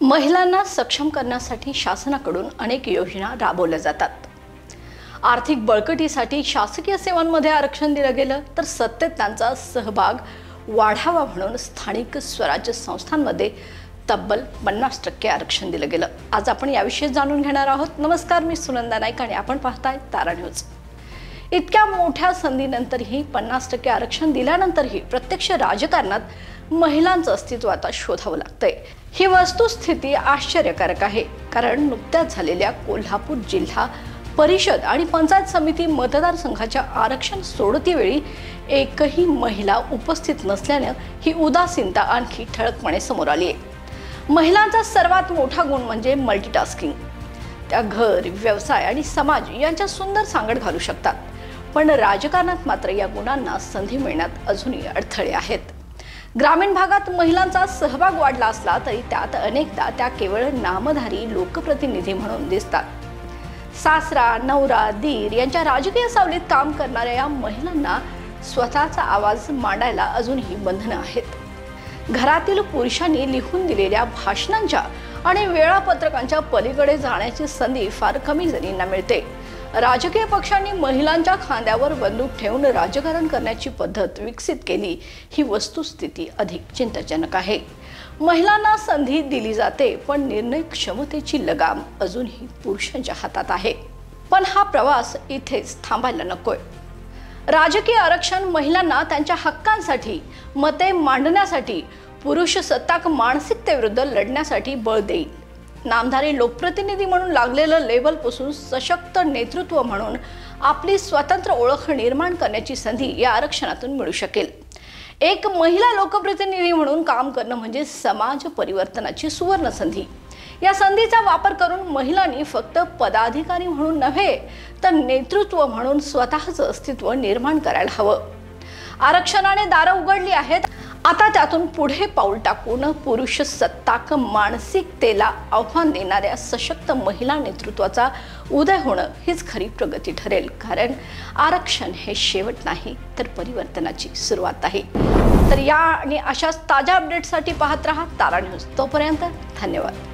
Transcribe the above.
महिलांना सक्षम करण्यासाठी शासनाकडून अनेक योजना राबवल्या जातात। आर्थिक बळकटीसाठी शासकीय सेवांमध्ये आरक्षण दिलं गेलं तर सत्तेत त्यांचा सहभाग वाढावा म्हणून स्थानिक स्वराज्य संस्थांमध्ये तब्बल 50% आरक्षण दिलं गेलं। आज आपण याविषयी जाणून घेणार आहोत। नमस्कार, मी सुनंदा नाईक आणि आपण पाहताय तारा न्यूज। इतक्या मोठ्या संधीनंतरही 50% आरक्षण दिल्यानंतरही प्रत्यक्ष राजकारणात महिलांचं अस्तित्व आता शोधावं लागतंय। ही वस्तुस्थिती आश्चर्यकारक आहे, कारण नुकत्याच झालेल्या कोल्हापूर जिल्हा परिषद आणि पंचायत समिती मतदारसंघाच्या आरक्षण सोडतीवेळी एकही महिला उपस्थित नसल्याने ही उदासीनता आणखी ठळकपणे समोर आली आहे। महिलांचा सर्वात मोठा गुण म्हणजे मल्टीटास्किंग। त्या घर, व्यवसाय आणि समाज यांच्या सुंदर सांगड घालू शकतात, पण राजकारणात मात्र या गुणांना संधी मिळण्यात अजूनही अडथळे आहेत। ग्रामीण भागात महिलांचा सहभाग वाढला असला तरी त्यात अनेकदा त्या केवळ नामधारी लोकप्रतिनिधी म्हणून दिसतात। सासरा, नवरा, दीर यांच्या राजकीय सावलीत काम करणाऱ्या या महिलांना स्वतःचा आवाज मांडायला अजूनही बंधनं आहेत। घरातील पुरुषांनी लिहून दिलेल्या भाषणांच्या आणि वेळापत्रकांच्या पलीकडे जाण्याची संधी फार कमी जणींना मिळते। राजकीय पक्षांनी महिलांच्या खांद्यावर बंदूक ठेवून राजकारण करण्याची पद्धत विकसित केली, ही वस्तुस्थिती अधिक चिंताजनक आहे। महिलांना संधी दिली जाते, पण निर्णय क्षमतेची लगाम अजूनही पुरुषांच्या हातात आहे। पण हा प्रवास इथेच थांबायला नकोय। राजकीय आरक्षण महिलांना त्यांच्या हक्कांसाठी, मते मांडण्यासाठी, पुरुष सत्ताक मानसिकतेविरुद्ध लढण्यासाठी बळ देईल। नामधारी लोकप्रतिनिधी म्हणून लागलेलं लेबल पुसून सशक्त नेतृत्व म्हणून आपली स्वतंत्र ओळख निर्माण करण्याची संधी या आरक्षणातून मिळू शकेल। एक महिला लोकप्रतिनिधी म्हणून काम करणं म्हणजे समाज परिवर्तनाची सुवर्ण संधी। या संधीचा वापर करून महिलांनी फक्त पदाधिकारी म्हणून नव्हे तर नेतृत्व म्हणून स्वतःचं अस्तित्व निर्माण करायला हवं। आरक्षणाने दारं उघडली आहेत, आता त्यातून पुढे पाऊल टाकून पुरुष सत्ताक मानसिकतेला आव्हान देणाऱ्या सशक्त महिला नेतृत्वाचा उदय होणं हीच खरी प्रगती ठरेल। कारण आरक्षण हे शेवट नाही तर परिवर्तनाची सुरुवात आहे। तर या आणि अशाच ताज्या अपडेट्ससाठी पाहत रहा तारा न्यूज। तोपर्यंत धन्यवाद।